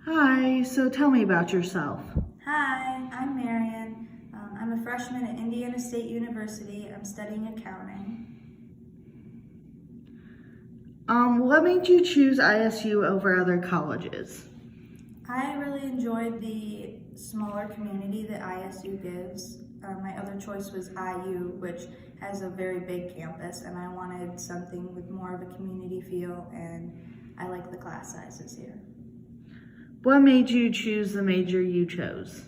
Hi, so tell me about yourself. Hi, I'm Marion. I'm a freshman at Indiana State University. I'm studying accounting. What made you choose ISU over other colleges? I really enjoyed the smaller community that ISU gives. My other choice was IU, which has a very big campus, and I wanted something with more of a community feel, and I like the class sizes here. What made you choose the major you chose?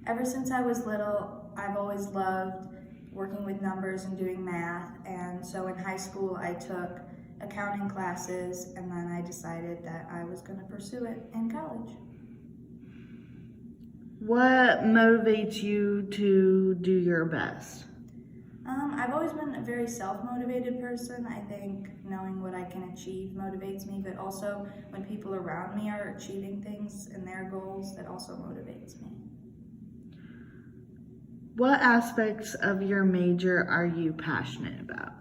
Ever since I was little, I've always loved working with numbers and doing math, and so in high school I took accounting classes, and then I decided that I was going to pursue it in college. What motivates you to do your best? I've always been a very self-motivated person. I think knowing what I can achieve motivates me, but also when people around me are achieving things and their goals, that also motivates me. What aspects of your major are you passionate about?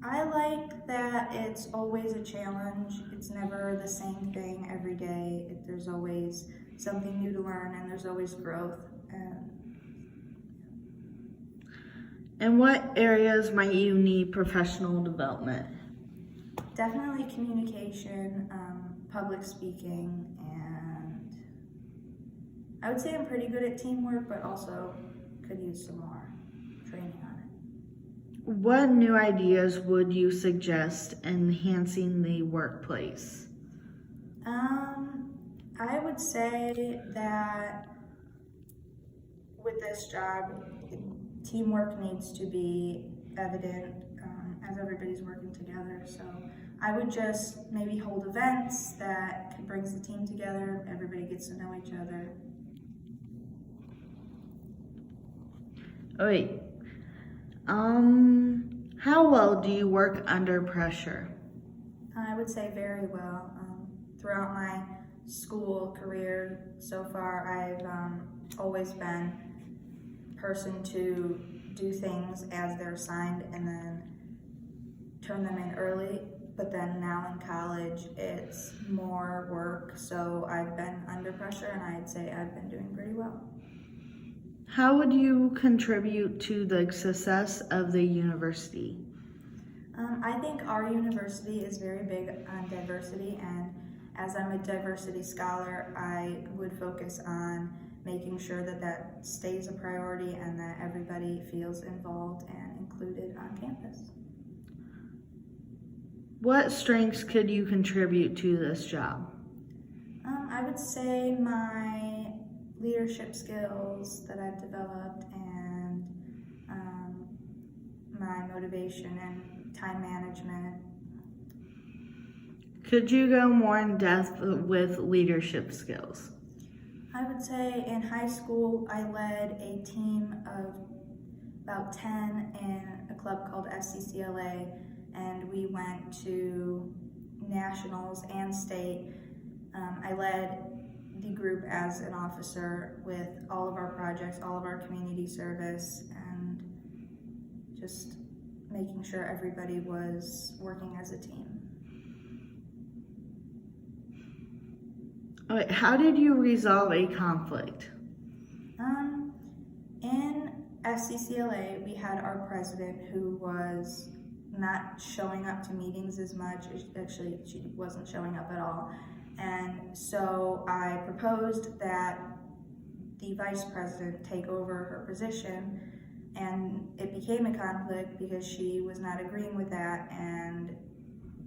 I like that it's always a challenge. It's never the same thing every day. There's always something new to learn, and there's always growth. In what areas might you need professional development? Definitely communication, public speaking, and I would say I'm pretty good at teamwork, but also could use some more training on it. What new ideas would you suggest enhancing the workplace? I would say that with this job, teamwork needs to be evident as everybody's working together. So I would just maybe hold events that brings the team together. Everybody gets to know each other. Oh, wait. How well do you work under pressure? I would say very well. Throughout my school career so far, I've always been a person to do things as they're assigned and then turn them in early. But then now in college, it's more work, so I've been under pressure, and I'd say I've been doing pretty well. How would you contribute to the success of the university? I think our university is very big on diversity, and as I'm a diversity scholar, I would focus on making sure that that stays a priority and that everybody feels involved and included on campus. What strengths could you contribute to this job? I would say my leadership skills that I've developed and my motivation and time management. Could you go more in depth with leadership skills? I would say in high school, I led a team of about 10 in a club called FCCLA, and we went to nationals and state. I led the group as an officer with all of our projects, all of our community service, and just making sure everybody was working as a team. All right, how did you resolve a conflict? In FCCLA, we had our president who was not showing up to meetings as much. Actually, she wasn't showing up at all. And so I proposed that the vice president take over her position, and it became a conflict because she was not agreeing with that. And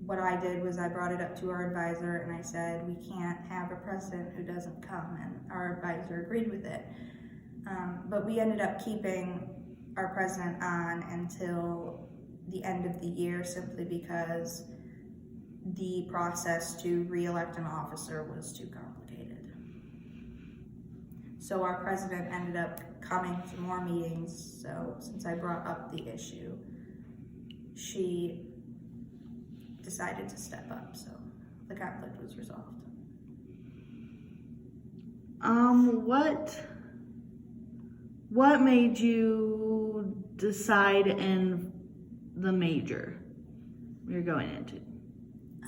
what I did was I brought it up to our advisor and I said, we can't have a president who doesn't come, and our advisor agreed with it. But we ended up keeping our president on until the end of the year simply because the process to re-elect an officer was too complicated. So our president ended up coming to more meetings, so since I brought up the issue, she decided to step up, so the conflict was resolved. What made you decide in the major you're going into?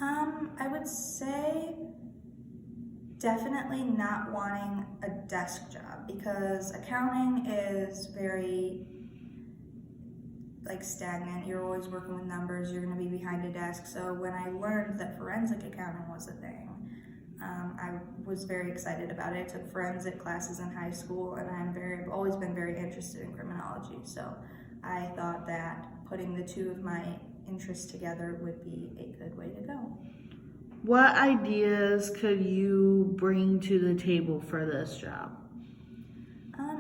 I would say definitely not wanting a desk job, because accounting is very like stagnant. You're always working with numbers, you're going to be behind a desk. So when I learned that forensic accounting was a thing, I was very excited about it. I took forensic classes in high school, and I've always been very interested in criminology. So I thought that putting the two of my interests together would be a good way to go. What ideas could you bring to the table for this job?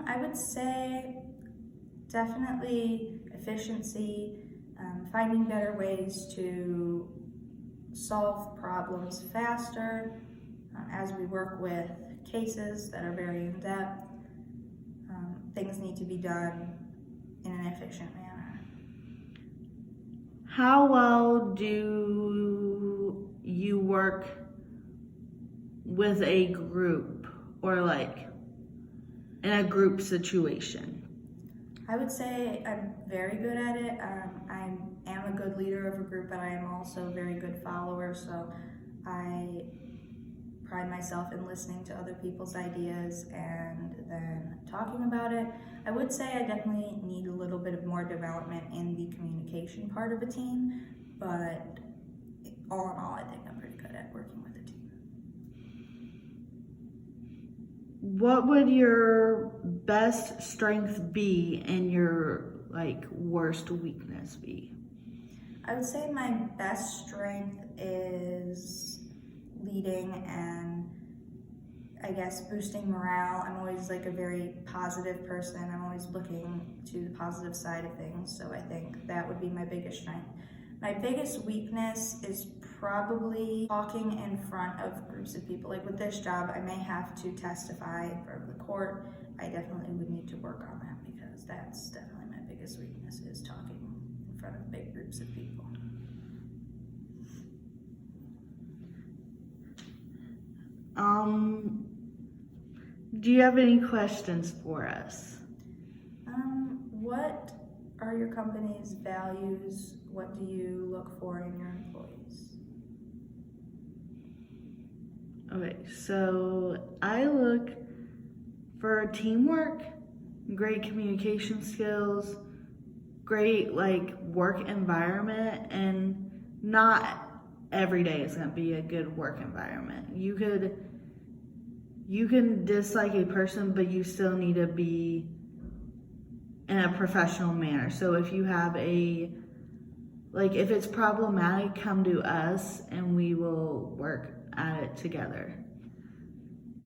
I would say definitely efficiency, finding better ways to solve problems faster as we work with cases that are very in-depth. Things need to be done in an efficient manner. How well do you work with a group, or like in a group situation? I would say I'm very good at it. I am a good leader of a group, but I am also a very good follower, so I pride myself in listening to other people's ideas and then talking about it. I would say I definitely need a little bit of more development in the communication part of a team, but all in all, I think I'm pretty good at working with a team. What would your best strength be and your worst weakness be? I would say my best strength is leading and I guess boosting morale. I'm always a very positive person. I'm always looking to the positive side of things, so I think that would be my biggest strength. My biggest weakness is probably talking in front of groups of people. Like with this job, I may have to testify in front of the court. I definitely would need to work on that, because that's definitely my biggest weakness, is talking in front of big groups of people. Do you have any questions for us? What are your company's values? What do you look for in your employees? Okay, so I look for teamwork, great communication skills, great work environment, and not every day is going to be a good work environment. You can dislike a person, but you still need to be in a professional manner. So if you have if it's problematic, come to us and we will work at it together.